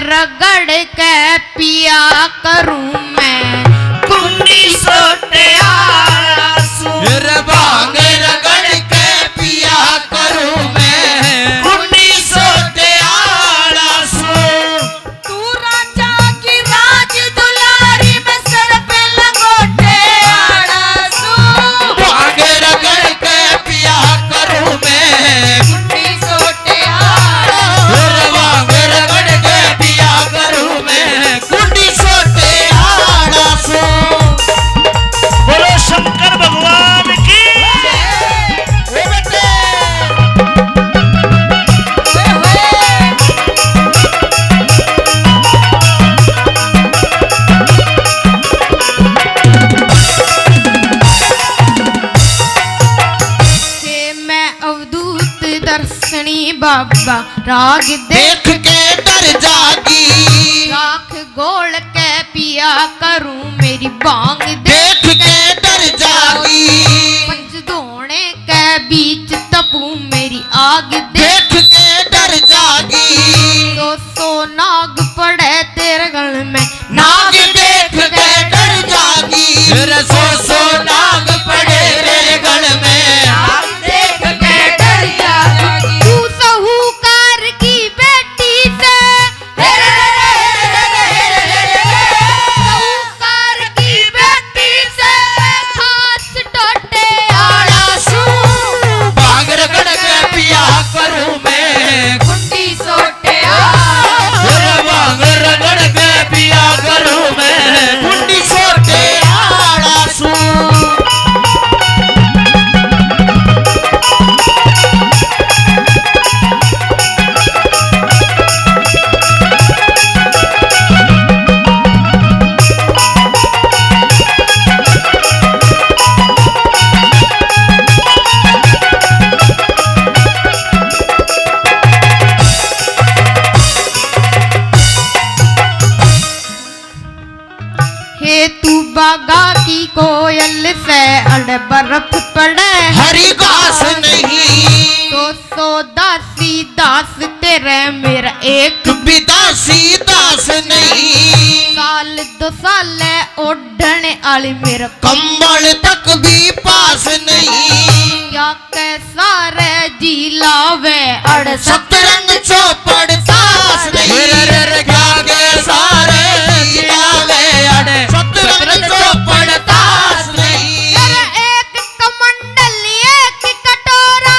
रगड़ के पिया करूं मैं कुंडी सोटे भांग रगड़ के पिया करूं मैं कुंडी सोटे आड़ासू। तू राजा की राज दुलारी में सर पे लंगोटे आड़ासू। भांग रगड़ के पिया करूं मैं कुंडी सोटे आड़ासू। भांग रगड़ के पिया करूं मैं कुंडी सोटे आड़ासू। बोलो शंकर भगवान की। मैं अवधूत दर्शनी बाबा राग देख के डर जागी राख गोल के पिया करूं मेरी बांग देख के डर जागी पंच धोने के बीच तपू मेरी आग देख के डर जागी 200 नाग पड़े तेरे गल में नाग देख के डर जागी 100 नाग पड़े रे गल में नाग देख के डर जागी। तू साहूकार की बेटी से साहूकार की बेटी से खास टोटे आड़ासू। भांग रगड़ के पिया करूं मैं कुंडी सोटे आड़ासू। भांग रगड़ के पिया करूं मैं कुंडी सोटे आड़ासू। हे तू बागा की कोयल से अड़ बर्फ पड़े हरी घास नहीं 200 दासी दास तेरे मेरा एक भी दासी दास नहीं साल 2 साल ओढ़ने आली मेरा कंबल तक भी पास नहीं क्या कैसा रे जी लावे अड़ सतरंग चौपड़ तास नहीं क्या के सारे जिलावे अड़े सतरंग चौपड़ तास नहीं एक कमंडल एक कटोरा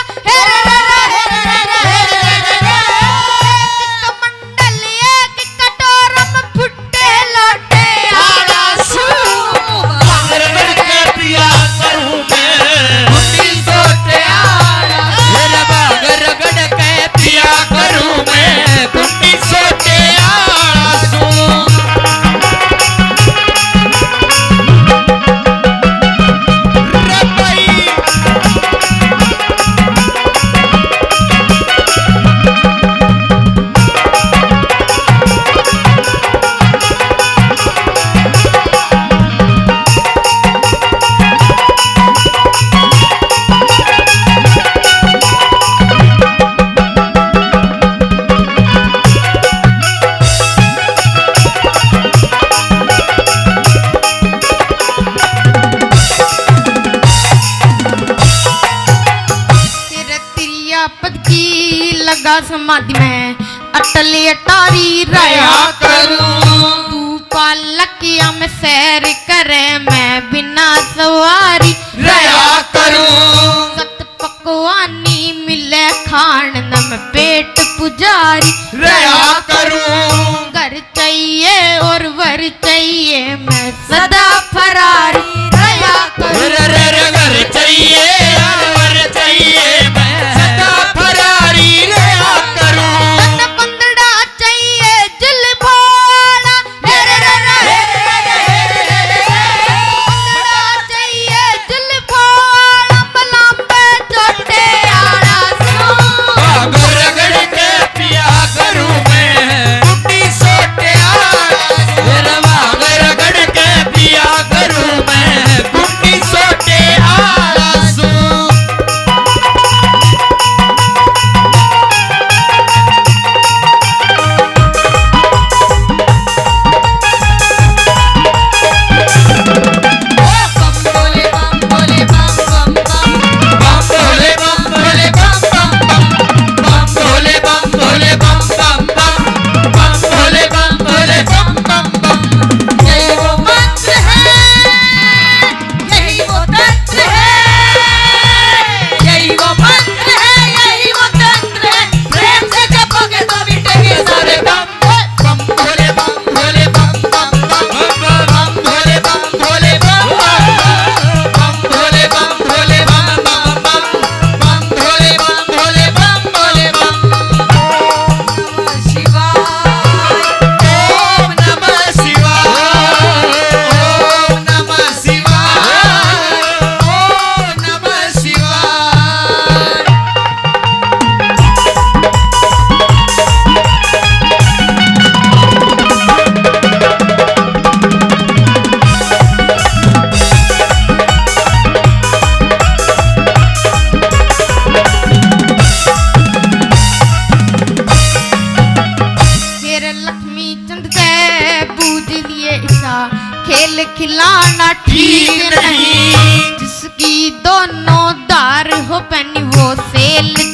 कमंडल एक कटोरा में फुट्टे लौटे आड़ासू। भांग रगड़ के पिया करूं मैं कुंडी सोटे आड़ासू। भांग रगड़ के पिया करूं मैं कुंडी सोटे आड़ासू। रे भाई पद की लगा समाधि में अटल अटारी रया करूं तू पालकिया में सैर करे मैं बिना सवारी रया करूं सत पकवानी मिले खान न में पेट पुजारी रया करूं घर चाहिए और वर चाहिए मैं सदा फरारी रया करूं घर चाहिए वर चाहिए मैं सदा फरारी रया करूं पंदड़ा चाहिए जुल भोला पंदड़ा चाहिए जुल भोला मलाम्बे छोटे आड़ासू। भांग रगड़ के पिया करूं मैं कुंडी सोटे आड़ासू। भांग रगड़ के पिया करूं मैं कुंडी सोटे आड़ासू।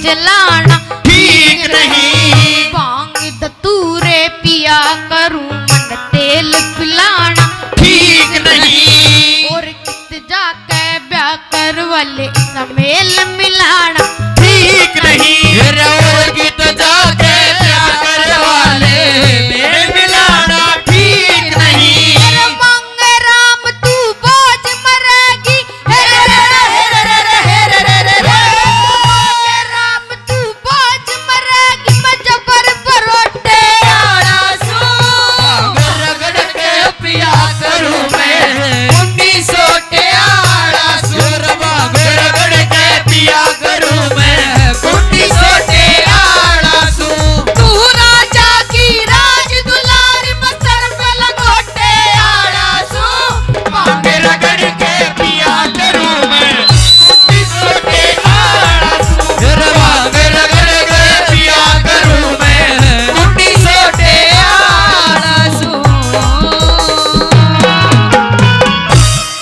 जलाना ठीक नहीं